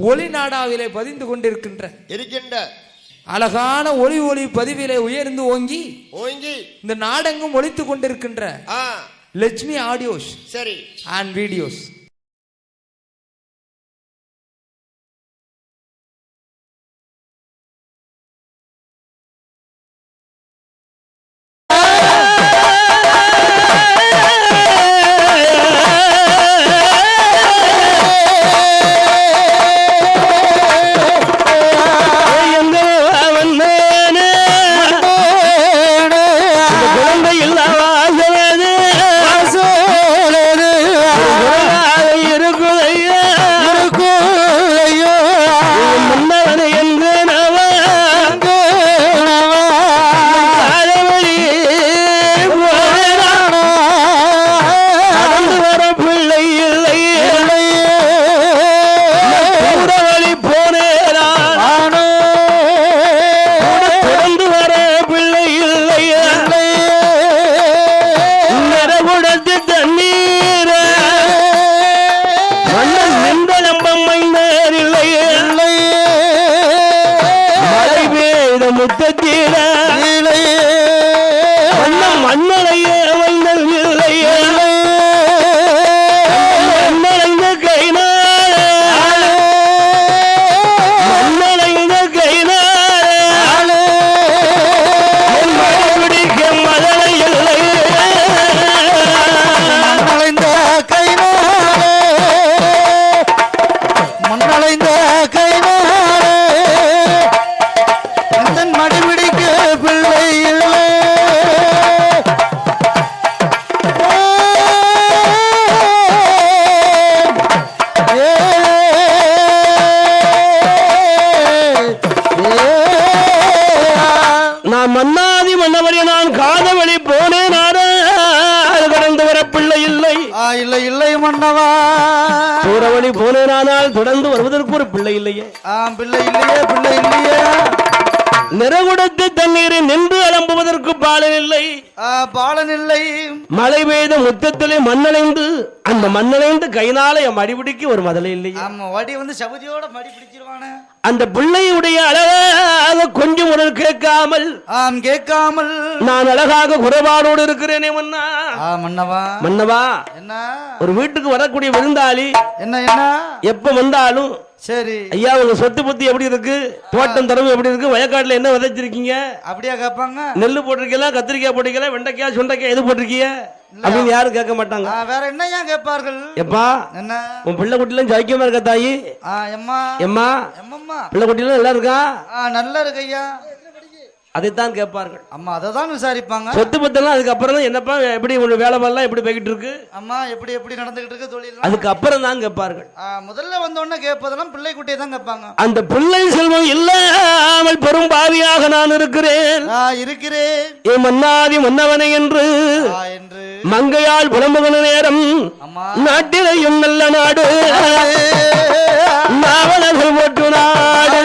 ஒளி நாடாவிலே பதிந்து கொண்டிருக்கின்ற அழகான ஒளி பதிவிலே உயர்ந்து ஓங்கி இந்த நாடெங்கும் ஒலித்துக் கொண்டிருக்கின்ற லட்சுமி ஆடியோஸ் சரி அண்ட் வீடியோஸ். தொடர்ந்து வருவதற்கு ஒரு பிள்ளை இல்லையே. பிள்ளை இல்லையே, பிள்ளை இல்லையே. நிறகுடத்து தண்ணீரை நின்று அலம்புவதற்கு பாலன் இல்லை, பாலன் இல்லை. மழை பெய்த முத்தத்திலே மண்ணடைந்து அந்த மண்ணடைந்து கைனால என் மடிபிடிக்கு ஒரு மதலை இல்லை. வடி வந்து சபதியோட மடி பிடிச்சிருவானே. அந்த பிள்ளையுடைய அழகாக கொஞ்சம் உடல் கேட்காமல் கேட்காமல் நான் அழகாக குறைபாடோடு இருக்கிறேனே மன்னா. மன்னவா மன்னவா, என்ன ஒரு வீட்டுக்கு வரக்கூடிய விருந்தாளி என்ன என்ன எப்ப வந்தாலும் சரி ஐயா உங்க சொத்து பத்தி எப்படி இருக்கு, தோட்டம் தரவு எப்படி இருக்கு, வயக்காட்டுல என்ன விதைச்சிருக்கீங்க அப்படியா கேட்பாங்க. நெல்லு போட்டிருக்கீங்களா, கத்திரிக்காய் போட்டிருக்கீங்களா, வெண்டைக்காய் சுண்டைக்காய் எது போட்டிருக்கீங்க அப்படின்னு யாரும் கேட்க மாட்டாங்க. வேற என்ன ஏன் கேட்பார்கள். எப்பா என்ன உன் பிள்ளை குட்டிலாம் ஜாக்கியமா இருக்கா தாயி? எம்மா எம்மா எம்மம்மா பிள்ளை குட்டிலாம் நல்லா இருக்கா? நல்லா இருக்கு ஐயா. அதைத்தான் கேட்பார்கள். அம்மா அதை தான் விசாரிப்பாங்க. சொத்து பத்தெல்லாம் அதுக்கப்புறம் தான் என்னப்பா எப்படி உங்க வேலை வரலாம் எப்படி போய்கிட்டு இருக்கு, அம்மா எப்படி எப்படி நடந்துகிட்டு இருக்கு தொழில், அதுக்கப்புறம் தான் கேட்பார்கள். முதல்ல வந்த உடனே கேட்பதெல்லாம் பிள்ளை குட்டியை தான் கேட்பாங்க. அந்த பிள்ளை செல்வம் இல்லாமல் பெரும் பாவியாக நான் இருக்கிறேன் இருக்கிறேன் என் மன்னாதி மன்னவனை என்று மங்கையால் புலம்புகிற நேரம் நாட்டிலையும் நல்ல நாடு நாவலர்கள் போட்டு நாடு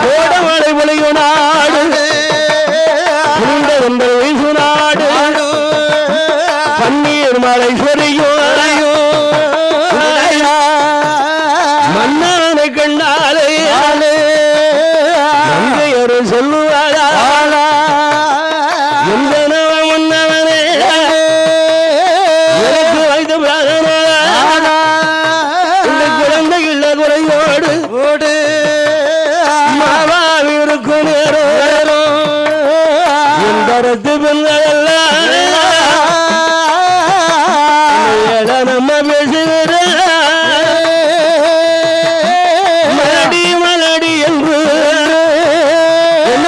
கோடமலை விளையு நாடு வீசு நாடு பன்னீர் மலை சொரியும் மன்னனை கண்டாலே மங்கையரு சொல்லுவாரா எந்த மன்னவனே எனக்கு வைத்த இந்த குழந்தை இல்ல குறையோடு ஓடு மாவாவிற்கு நேரம் எந்தரத்து பெண்களெல்லாம் நம்ம பேசுகிற மலடி மலடி என்று என்ன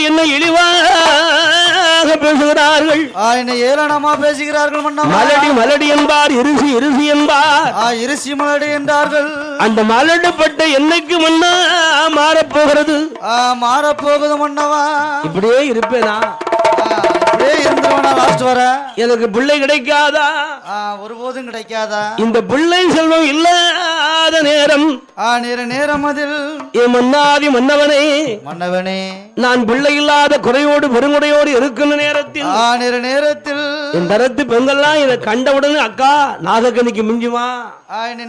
என்ன இழிவாக பேசுகிறார்கள், என்ன ஏளனமா பேசுகிறார்கள் மன்னவா. மலடி மலடி என்பார், இருசி இருசி என்பார், இருசி மலடி என்றார்கள். அந்த மலடுப்பட்ட என்னைக்கு மன்னா மாறப்போகிறது? மாறப்போகுது மன்னவா. இப்படியே இருப்பேனா? இப்படியே இருந்துருவனா லாஸ்ட் வர? எனக்கு பிள்ளை கிடைக்காதா? ஒருபோதும் கிடைக்காதா. இந்த பிள்ளை செல்வம் இல்லாத நேரம், நேரம் அதில் என் மன்னாதி மன்னவனே, மன்னவனே, நான் பிள்ளை இல்லாத குறையோடு பெருங்குறையோடு இருக்கிற நேரத்தில் நேரத்தில் என் தரத்து பெண்கள்லாம் இதை கண்டவுடனே அக்கா நாகக்கண்ணிக்கு மிஞ்சுமா?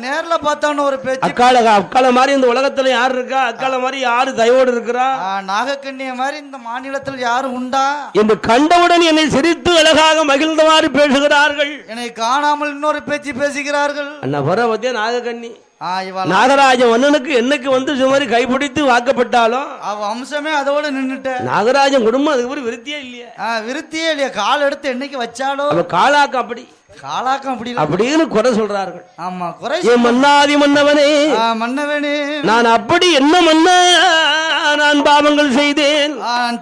நேர்ல பார்த்தவன ஒரு பேச்சு. அக்கால மாதிரி இந்த உலகத்துல யாரு இருக்கா? அக்கால மாதிரி யாரு தயவோடு இருக்கிறா? நாகக்கண்ணிய மாதிரி இந்த மாநிலத்தில் யாரும் உண்டா என்று கண்டவுடன் என்னை சிரித்து அழகாக மகிழ்ந்தவாறு பேசுகிறார்கள். என்னை காணாமல் இன்னொரு பேச்சு பேசுகிறார்கள். அண்ணா வர பத்தியா நாகக்கண்ணி நாகராஜ மன்னனுக்கு என்னைக்கு வந்து சுமாரி கைப்பிடித்து வாக்கப்பட்டாலும் அவ அம்சமே அதோட நின்னுட்ட. நாகராஜன் குடும்பம் அதுக்கு விருத்தியே இல்லையா? விருத்தியே இல்லையா? கால் எடுத்து என்னைக்கு வச்சாலும் காலாக்க அப்படி காலாக்கம் அப்படி அப்படின்னு குறை சொல்றார்கள். ஆமா, குறை. மன்னாதி மன்னவனே, மன்னவனே, நான் அப்படி என்ன மன்ன நான் பாவங்கள் செய்தேன்?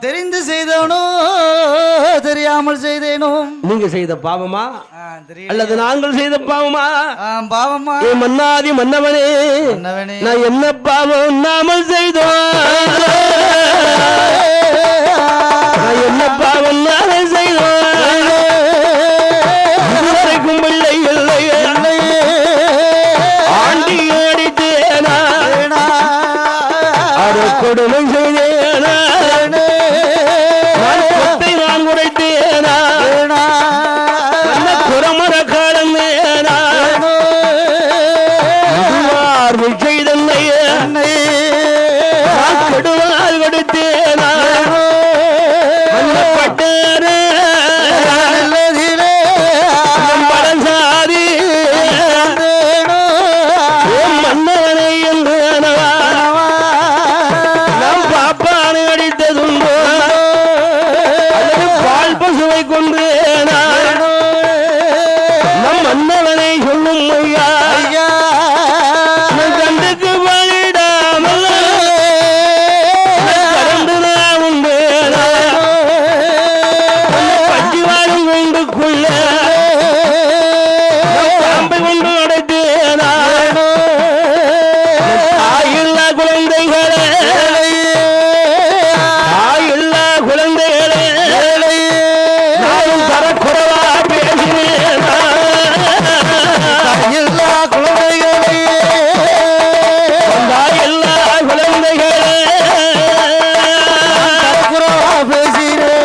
தெரிந்து செய்தேனோ தெரியாமல் செய்தேனோ? நீங்க செய்த பாவமா அல்லது நாங்கள் செய்த பாவமா? பாவமா. மன்னாதி மன்னவனே, நான் என்ன பாவம் நாமல் செய்தோம்? நான் என்ன பாவம் நாமல் செய்தோம்? பிள்ளை இல்லையே ஆண்டி அடித்தேனா, அது கொடுமை செய்தேனா, நான் குறைத்தேனா, குரமர காலம் செய்தன்னையே கெடுவால் கொடுத்தேனா, பட்டேன மன்னவனை என்று நாம் பாப்பானை அடித்ததுண்டோ அல்லது பால் பசுவை கொன்றேனா? நம் மன்னவனை சொல்லும் ஐயா, கண்டுக்கு வழிடாமல் கடந்து நான் உண்டேனா? பச்சி வாழும் கொண்டுக்குள்ள பாம்பை கொண்டு அடைத்தேனா? தாயில்லா குழந்தைகளே, தாயில்லா குழந்தைகளே, நானும் தரக்குறவா பேசினேனா? எல்லா குழந்தைகளே, தாயில்லா குழந்தைகளே தரக்குறவா பேசினேன்.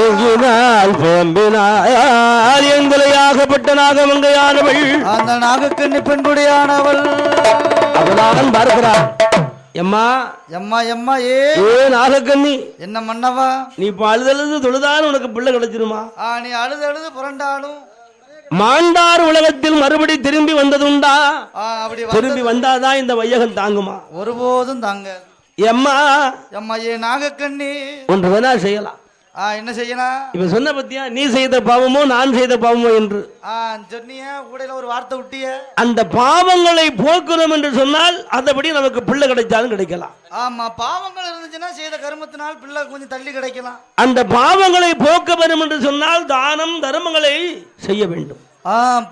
ஏங்கினால் போம்பினால் எங்களை ஆகப்பட்ட நாகமங்கையானவள், அந்த நாகக்கண்ணி பெண்குடியானவள் அவளான் பார்க்கிறார். எம்மா எம்மா எம்மா ஏ நாகக்கண்ணி, என்ன மன்னவா, நீ இப்ப அழுதழுது தொழுதாலும் உனக்கு பிள்ளை கிடைச்சிருமா? நீ அழுது அழுது புரண்டாலும் மாண்டார் உலகத்தில் மறுபடி திரும்பி வந்ததுண்டா? அப்படி திரும்பி வந்தாதான் இந்த வையகம் தாங்குமா? ஒருபோதும் தாங்க. எம்மா எம்மா ஏ நாகக்கண்ணி ஒன்று வேணா செய்யலாம். என்ன செய்யலாம்? இப்ப சொன்ன பத்தியா, நீ செய்த பாவமோ நான் செய்த பாவமோ என்று சொன்னிய கூடையில ஒரு வார்த்தை விட்டிய. அந்த பாவங்களை போக்கணும் என்று சொன்னால் அதபடி நமக்கு பிள்ளை கிடைச்சாலும் கிடைக்கலாம். ஆமா, பாவங்கள் இருந்துச்சுன்னா செய்த கர்மத்தினால் பிள்ளை கொஞ்சம் தள்ளி கிடைக்கலாம். அந்த பாவங்களை போக்க வேண்டும் என்று சொன்னால் தானம் தர்மங்களை செய்ய வேண்டும்.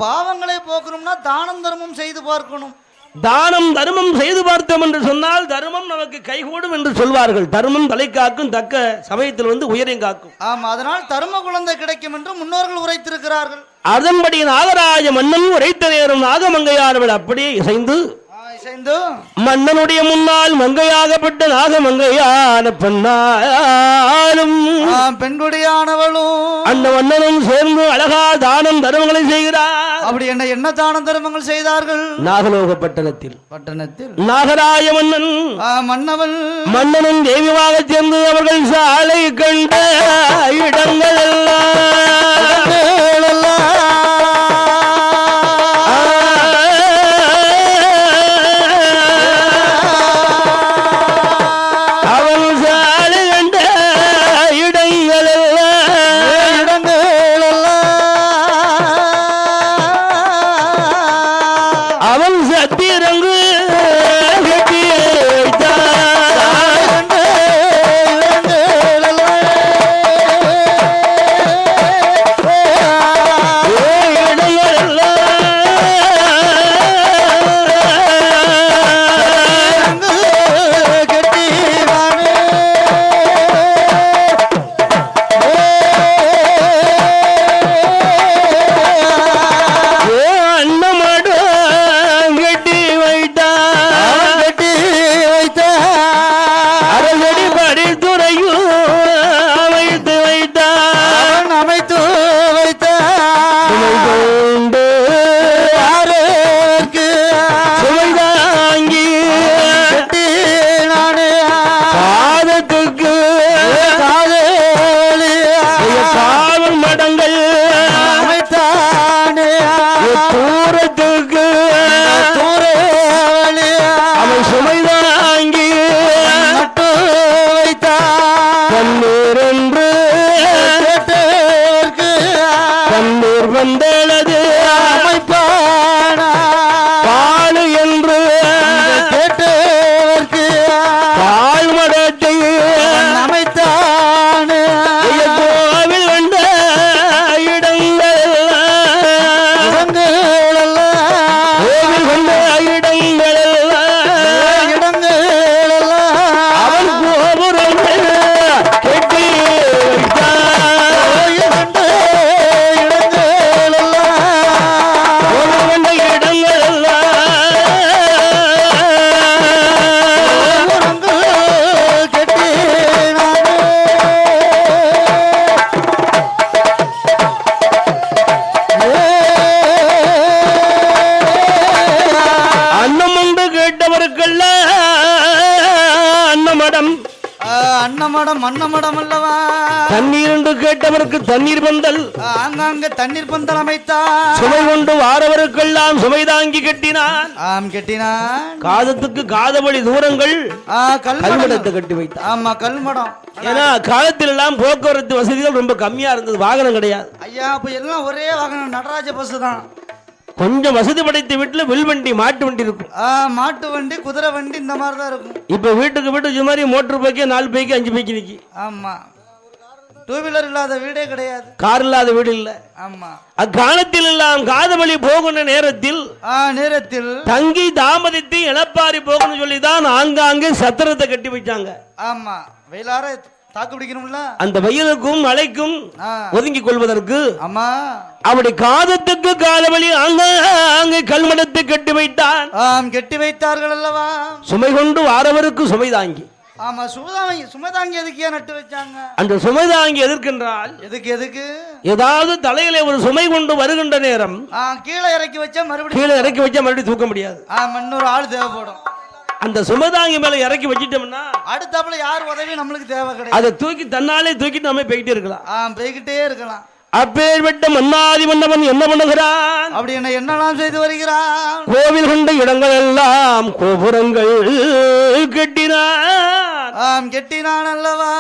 பாவங்களை போக்கணும்னா தானம் தர்மம் செய்து பார்க்கணும். தானம் தர்மம் செய்து பார்த்தோம் என்று சொன்னால் தர்மம் நமக்கு கைகூடும் என்று சொல்வார்கள். தர்மம் தலை காக்கும், தக்க சமயத்தில் வந்து உயரம் காக்கும். ஆமா, அதனால் தர்ம குழந்தை கிடைக்கும் என்று முன்னோர்கள் உரைத்திருக்கிறார்கள். அதன்படி நாகராஜ மன்னன் உரைத்த நேரம் நாகமங்கையானவள் அப்படியே இசைந்து மன்னனுடைய முன்னால் மங்கையாகப்பட்ட நாகமங்கையான பெண்ணாலும் பெண்குடியானவளும் அந்த மன்னனும் சேர்ந்து அழகா தானம் தர்மங்களை செய்கிறார். அப்படி என்ன தானம் தர்மங்கள் செய்தார்கள்? நாகலோக பட்டணத்தில் நாகராஜ மன்னன் மன்னவன் மன்னனும் தெய்வமாக சேர்ந்து அவர்கள் சாலை கண்ட இடங்கள் அன்னமடம் அல்லவா? தண்ணீர் என்று கேட்டவருக்கு தண்ணீர் பந்தல், ஆங்காங்க தண்ணீர் பந்தல் அமைத்தார். சுமை கொண்டு வாரவருக்கெல்லாம் சுமை தாங்கி கட்டினான். கட்டினான். காதத்துக்கு காதவழி தூரங்கள் கல்மடத்தை கட்டி வைத்தார். ஆமா, கல்மடம். ஏன்னா காலத்தில் எல்லாம் போக்குவரத்து வசதிகள் ரொம்ப கம்மியா இருந்தது, வாகனம் கிடையாது. ஐயா, அப்ப எல்லாம் ஒரே வாகனம், நடராஜ பஸ் தான். கொஞ்சம் வசதி படைத்த வீட்டுல வில் வண்டி, மாட்டு வண்டி இருக்கும். மாட்டு வண்டி, குதிரை வண்டி இந்த மாதிரி தான் இருக்கும். இப்ப வீட்டுக்கு வீட்டு இது மாதிரி மோட்டர் பைக்கு 4 பைக்கு 5 பைக்கு நிக்கி. ஆமா, 2 வீலர் இல்லாத வீடே கிடையாது, கார் இல்லாத வீடு இல்ல. ஆமா, அக்காலத்தில் எல்லாம் காதவழி போகின்ற நேரத்தில் தங்கி தாமதித்து இளப்பாரி போகணும்னு சொல்லிதான் ஆங்காங்கே சத்திரத்தை கட்டி வச்சாங்க. ஆமா, வெயிலார தாக்கு பிடிக்கணும்ல, அந்த வெயிலுக்கும் மழைக்கும் ஒதுங்கி கொள்வதற்கு. ஆமா, அப்படி காதத்துக்கு காலவழி அங்கே கல்மடத்தை கட்டி வைத்தான். கட்டி வைத்தார்கள் அல்லவா? சுமை கொண்டு வாரவருக்கு சுமை தாங்கி. ஆமா, சுமைதாங்கி எதுக்கே நட்டு வச்சாங்க? அந்த சுமைதாங்கி எதற்கென்றால், எதுக்கு ஏதாவது தலையில ஒரு சுமை கொண்டு வருகின்ற நேரம் கீழே இறக்கி வச்சா மறுபடியும் தூக்க முடியாது. இன்னொரு ஆள் தேவைப்படும். அந்த சுமதாங்கி மேல இறக்கி வச்சிட்டோம்னா அடுத்தாப்புல யார் உதவி நம்மளுக்கு தேவை கிடையாது. அதை தூக்கி தன்னாலே தூக்கிட்டு நம்ம போய்கிட்டே இருக்கலாம். போய்கிட்டே இருக்கலாம். அப்பேற்பட்ட மன்னாதி மன்னவன் என்ன பண்ணுகிறான்? அப்படி என்னெல்லாம் செய்து வருகிறான்? கோவில் கண்ட இடங்கள் எல்லாம் கோபுரங்கள் கட்டினான். கெட்டினான் அல்லவா?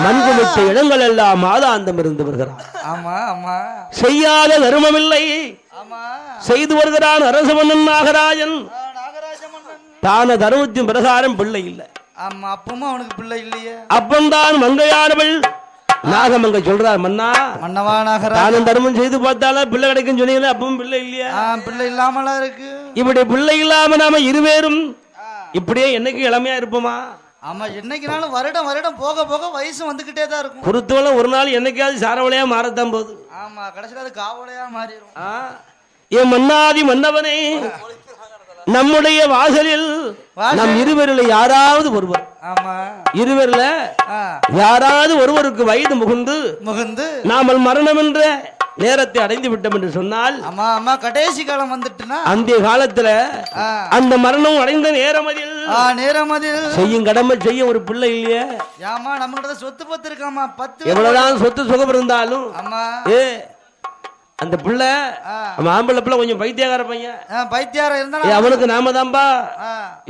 மண் குமித்த இடங்கள் எல்லாம் மாதாந்தம் இருந்து வருகிறான். ஆமா ஆமா. செய்யாத தர்மமில்லை, செய்து வருகிறான் அரச மன்னன் நாகராஜன். தான தர்மத்தின் பிரகாரம் பிள்ளை இல்லை. ஆமா, அப்பவும் அவனுக்கு பிள்ளை இல்லையே. அப்பந்தான் மங்கையானவள் நாகமங்க சொல்றார், மன்னா மன்னவா நாகராஜன், தானம் தர்மம் செய்து பார்த்தாலும் பிள்ளை கிடைக்கும் சொன்னீங்களே, அப்பவும் பிள்ளை இல்லையா? பிள்ளை இல்லாமலா இருக்கு. இப்படி பிள்ளை இல்லாம நாம இருவேரும் இப்படியே என்னைக்கு இளமையா இருப்போமா? ஆமா, என்னைக்குனாலும் வருடம் வருடம் போக போக வயசு வந்துகிட்டே தான் இருக்கும். குருத்தோல ஒரு நாள் என்னைக்காவது சாரவளையா மாறத்தான் போகுது. ஆமா, கடைசியில அது காவலையா மாறிடும். என் மன்னாதி மன்னவனே, நம்முடைய வாசலில் நம் இருவரில் யாராவது ஒருவர், ஆமா இருவரில் யாராவது ஒருவருக்கு வயது முகுந்து நாமல் மரணம் என்ற நேரத்தை அடைந்து விட்டோம் என்று சொன்னால், ஆமா ஆமா, கடைசி காலம் வந்துட்டுனா அந்த காலத்துல அந்த மரணம் அடைந்த நேரமதில் செய்யும் கடமை செய்ய ஒரு பிள்ளை இல்லையே. ஆமா, நம்ம கிட்ட சொத்து பத்து இருக்காமா, 10 எவ்வளவுதான் சொத்து சுகம் இருந்தாலும் ஆமா அந்த பிள்ளை ஆம்பளை பிள்ளை கொஞ்சம் பைத்தியக்கார பையன், பைத்தியாரம் இருந்தாலும் அவனுக்கு நாம தான்பா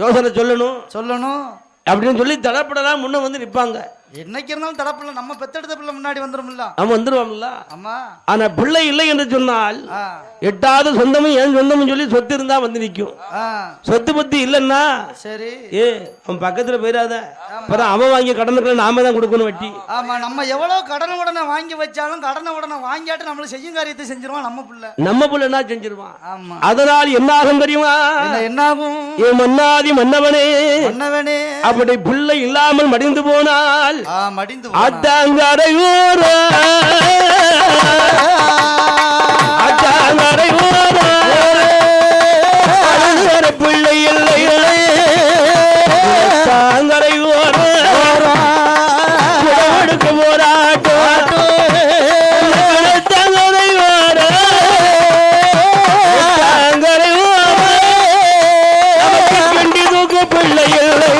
யோசனை சொல்லணும் அப்படின்னு சொல்லி தடப்படலாம் முன்ன வந்து நிற்பாங்க. என்னைக்கு இருந்தாலும் தடப்பில்ல, நம்ம பெத்தெடுத்த பிள்ளை முன்னாடி வந்துரும்ல, அவன் வந்துருவான்ல. ஆமா, ஆனா பிள்ளை இல்லை என்று சொன்னால் எட்டாவது சொந்தமும் ஏன் சொந்தமும் சொல்லி சொத்து இருந்தா வந்து நிற்கும். சொத்து பத்தி இல்லன்னா சரி, அவன் பக்கத்துல போயிடாத, அப்புறம் அவன் வாங்கி கடனுக்கு நாம தான் கொடுக்கணும் வட்டி. ஆமா, நம்ம எவ்வளவு கடனை உடனே வாங்கி வச்சாலும் கடனை உடனே வாங்கியாட்டு நம்மளுக்கு செய்யும் காரியத்தை செஞ்சிருவான் நம்ம பிள்ளை என்ன செஞ்சிருவான். ஆமா, அதனால் என்ன ஆகும் தெரியுமா? என்ன ஆகும்? மன்னாதி மன்னவனே அப்படி பிள்ளை இல்லாமல் மடிந்து போனால் அத்தாங்கரையூர பிள்ளை இல்லை தாங்கரையூர எடுக்க போராட்டம் தாங்கரையூர தாங்கரையூர கண்டி தூக்க பிள்ளை இல்லை.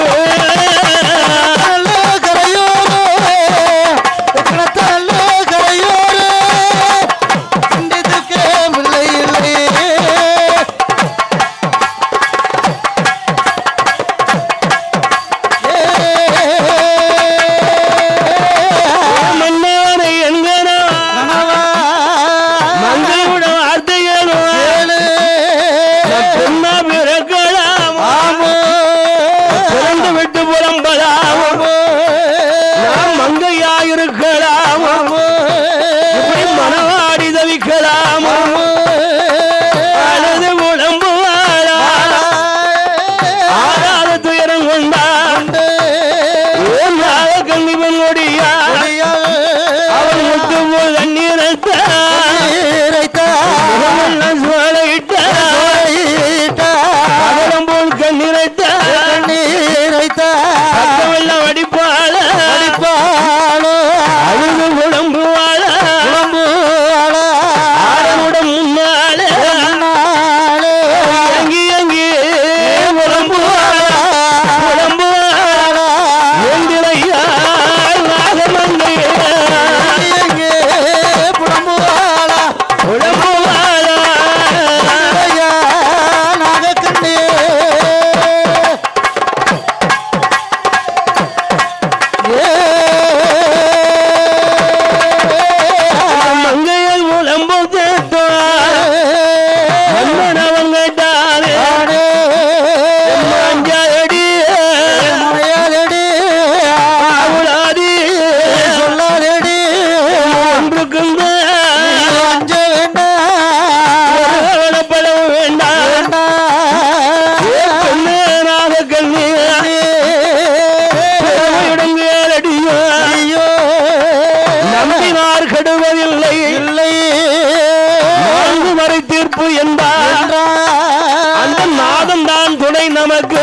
நமக்கு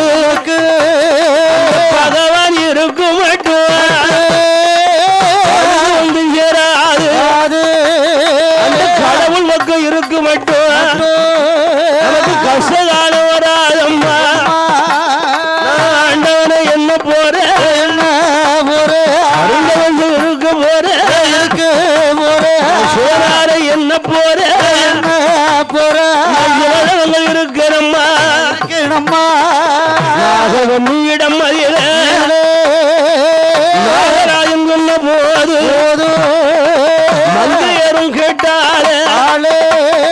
பகவான் இருக்கும் அந்த கடவுள் மக்கள் இருக்கு மட்டும் நமக்கு கஷ்டகால வராதம்மா. ஆண்டவனை என்ன போற இருக்க போற போற இருக்கிறம்மா நீயிடம் மதிய